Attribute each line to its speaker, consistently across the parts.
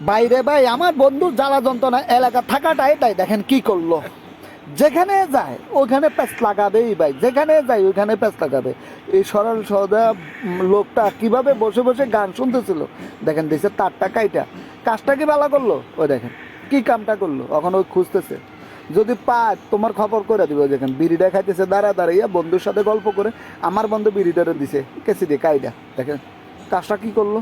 Speaker 1: বাইরে ভাই আমার বন্ধু জ্বালা যন্ত্রণা এলাকা থাকাটা এটাই দেখেন কি করলো, যেখানে যায় ওখানে প্যাচ লাগাবেই ভাই, যেখানে যায় ওখানে প্যাচ লাগাবে। এই সরল সদা লোকটা কিভাবে বসে বসে গান শুনতেছিল দেখেন, দিছে তারটা কাইটা। কাজটা কি ভালো করলো, ওই দেখেন কি কামটা করলো, এখন ওই খুঁজতেছে। যদি পাক তোমার খবর করে দিবে। দেখেন বিড়িটা খাইতেছে দাঁড়া দাঁড়াইয়া বন্ধুর সাথে গল্প করে, আমার বন্ধু বিড়িটারে দিছে কেসি দিয়ে কাইটা। দেখেন কাজটা কি করলো,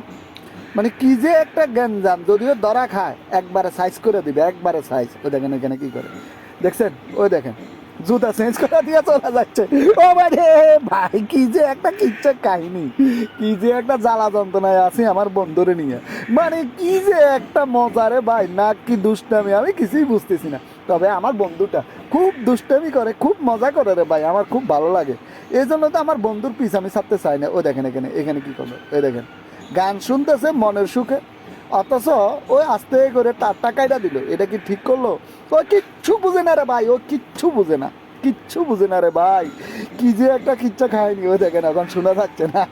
Speaker 1: মানে কি যে একটা গ্যাঞ্জাম। যদিও ধরা খায় একবারে সাইজ করে দিবে, একবারে সাইজ। ওই দেখেন এখানে কি করে দেখছেন, ওই দেখেন জুতা চেঞ্জ করে দিয়ে চলে যাচ্ছে। ও মানে ভাই কি যে একটা কিচ্ছা কাহিনী, কি যে একটা জ্বালা যন্ত্রণায় আছি আমার বন্ধুরে নিয়ে, মানে কি যে একটা মজারে ভাই, না কি দুষ্টামি আমি কিছুই বুঝতেছি না। তবে আমার বন্ধুটা খুব দুষ্টামি করে, খুব মজা করে রে ভাই, আমার খুব ভালো লাগে। এই জন্য তো আমার বন্ধুর পিছ আমি ছাড়তে চাই না। ওই দেখেন এখানে এখানে কি করলো, ওই দেখেন গান শুনতেছে মনের সুখে, অথচ ওই আস্তে করে তারটা কাইটা দিল। এটা কি ঠিক করলো? ও কিচ্ছু বুঝে না রে ভাই, ও কিচ্ছু বুঝে না, কিচ্ছু বুঝে না রে ভাই। কি যে একটা কিচ্ছা খায়নি, ও দেখেন এখন শোনা যাচ্ছে না।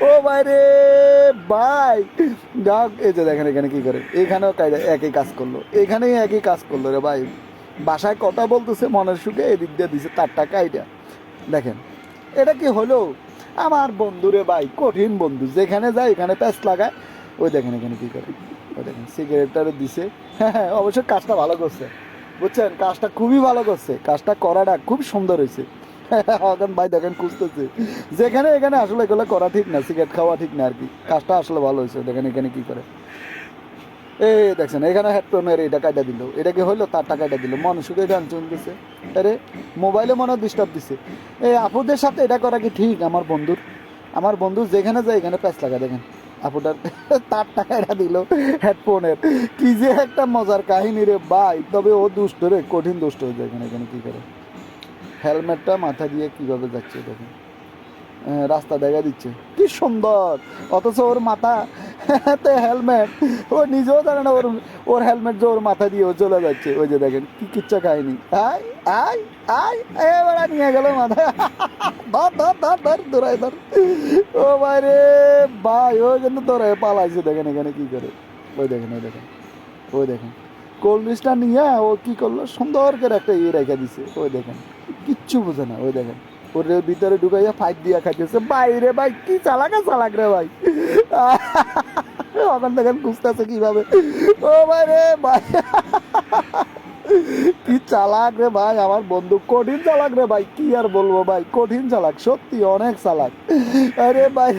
Speaker 1: ও ভাই রে ভাই, যাক এই যে দেখেন এখানে কি করে, এখানেও কায়দা একই কাজ করলো, এখানেই একই কাজ করলো রে ভাই। বাসায় কথা বলতেছে মনের সুখে, এদিক দিয়ে দিছে তারটা কাইটা। দেখেন এটা কি হলো, আমার বন্ধুরে ভাই কঠিন বন্ধু, যেখানে যায় এখানে প্যাচ লাগায়। ওই দেখেন এখানে কি করে, ওই দেখেন সিগারেটটারে দিছে। হ্যাঁ হ্যাঁ অবশ্যই কাজটা ভালো করছে, বুঝছেন কাজটা খুবই ভালো করছে, কাজটা করাটা খুব সুন্দর হয়েছে। এখন ভাই দেখেন খুঁজতেছে, যেখানে এখানে আসলে এগুলো করা ঠিক না, সিগারেট খাওয়া ঠিক না আর কি। কাজটা আসলে ভালো হয়েছে। দেখেন এখানে কি করে, এই দেখছেন এখানে হেডফোনের এটা কাটা দিল, এটা কি হইলো তারটা কাটা দিল, মনে সুখে গান শুনতেছে। আরে মোবাইলে মনে ডিস্টার্ব দিছে। এই আপুদের সাথে এটা করা কি ঠিক আমার বন্ধুর? আমার বন্ধু যেখানে যায় এখানে প্যাচ লাগা। দেখেন আপুটার তারটা কাটা দিল হেডফোনের। কি যে একটা মজার কাহিনী রে ভাই। তবে ও দুষ্ট রে, কঠিন দুষ্ট হয়ে যায়। এখানে এখানে কি করে, হেলমেটটা মাথা দিয়ে কিভাবে যাচ্ছে দেখেন, রাস্তা দেখা দিচ্ছে কি সুন্দর, অথচ ওর মাথা তে হেলমেট, ও নিজেও জানে না ওর ওর হেলমেট যে ওর মাথা দিয়ে ও চলে যাচ্ছে। ওই যে দেখেন কি কিচ্ছা খায়নি। আয় আয় আয় এবার নিয়ে গেল মাথায়। ধর ধর ধর ধর দৌড়াই ধর। ও ভাই রে ভাই, ও কিন্তু দৌড়ায় পালাইছে। দেখেন এখানে কি করে, ওই দেখেন ওই দেখেন ওই দেখেন কোল্ড ড্রিঙ্কসটা নিয়ে ও কি করলো, সুন্দর করে একটা ইয়ে রেখে দিছে। ওই দেখেন কিচ্ছু বোঝে না। ওই দেখেন ওর ভিতরে ঢুকাইয়া ফাইট দিয়া খাইতেছে। বাইরে ভাই কি চালাকা চালাক রে ভাই। ওখান দেখেন খুঁজতেছে কিভাবে। ও ভাই রে ভাই, কি চালাক রে ভাই আমার বন্ধু, কঠিন চালাক রে ভাই, কি আর বলবো ভাই, কঠিন চালাক সত্যি, অনেক চালাক। আরে ভাই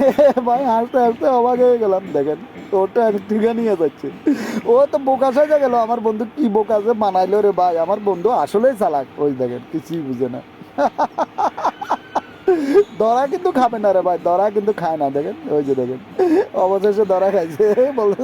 Speaker 1: ভাই হাসতে হাসতে অবাক হয়ে গেলাম। দেখেন ওটা ঠিকা নিয়ে যাচ্ছে, ও তো বোকা সাজা গেল। আমার বন্ধু কি বোকা যে বানাইলো রে ভাই, আমার বন্ধু আসলেই চালাক। ওই দেখেন কিছুই বুঝে না। ধরা কিন্তু খাবে না রে ভাই, ধরা কিন্তু খায় না। দেখেন ওই যে দেখেন অবশেষে ধরা খাইছে বলতে।